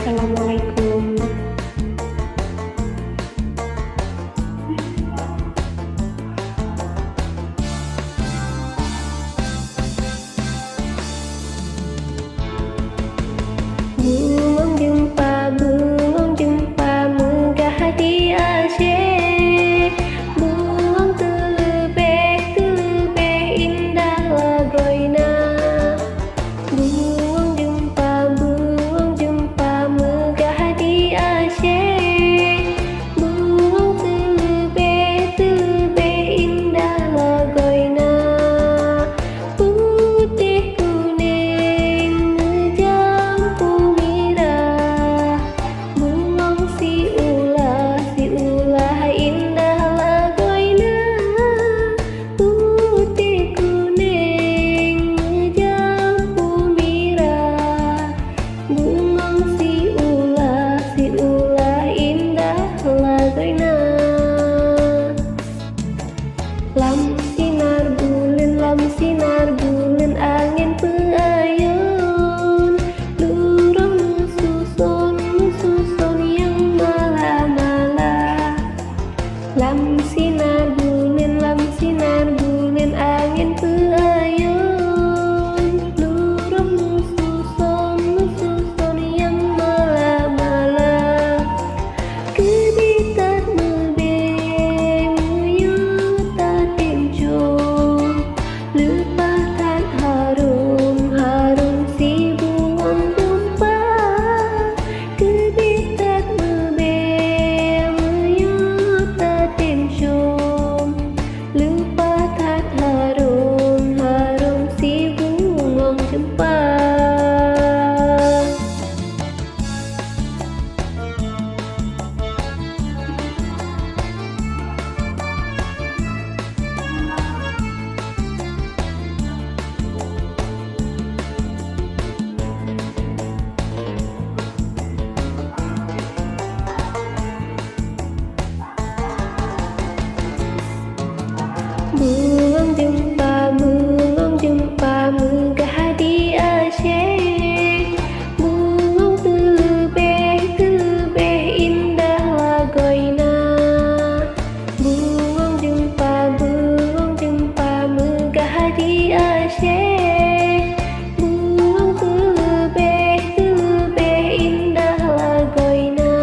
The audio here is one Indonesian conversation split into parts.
Assalamualaikum. Bungong jumpa megah di Aceh. Bungong telebeh indah lagoina. Bungong jumpa megah di Aceh. Bungong telebeh indah lagoina. Putih kuning ngejampu mirah. Bungong si ulah indah lagoina. Putih kuning ngejampu mirah. Bungong si ulah indah lagoina. Lam sinar bulan angin peayun. Lurung susun yang malah-malah. Lam sinar bulan angin peayun. Lurung susun yang malah-malah. Kebitar mebeng yuta tincung. Lepaskan harum si bungong jumpa. Kebitar mebeng yuta tincung. Lepaskan harum si bungong jumpa. Bungong jumpa megah di Aceh. Bungong telebeh indah lagoina. Bungong jumpa megah di Aceh. Bungong telebeh indah lagoina.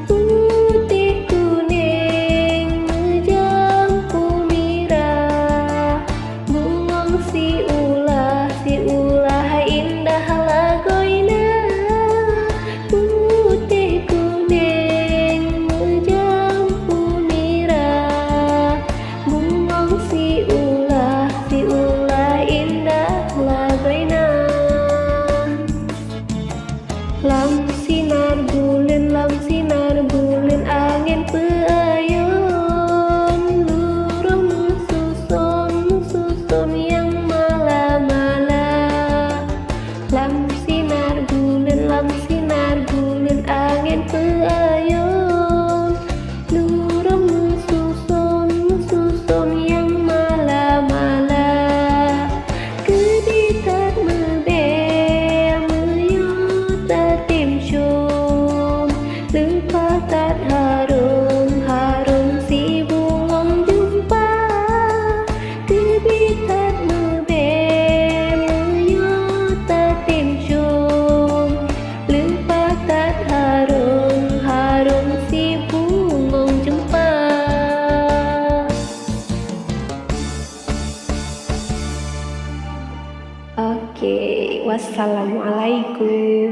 Putih kuning ngejampu mirah. Bungong si ulah indah lagoina. Putih kuning ngejampu mirah. Bungong si ulah indah lagoina. Lam sinar bulan angin peayun. Lurung susun yang malah-malah. Lam sinar bulan angin peayun. Lurung susun yang malah-malah. Kebitar mebeng yuta tincung. Lepaskan harum si bungong jumpa. Kebitar mebeng yuta tincung. Lepaskan harum si bungong jumpa. Oke, wassalamualaikum.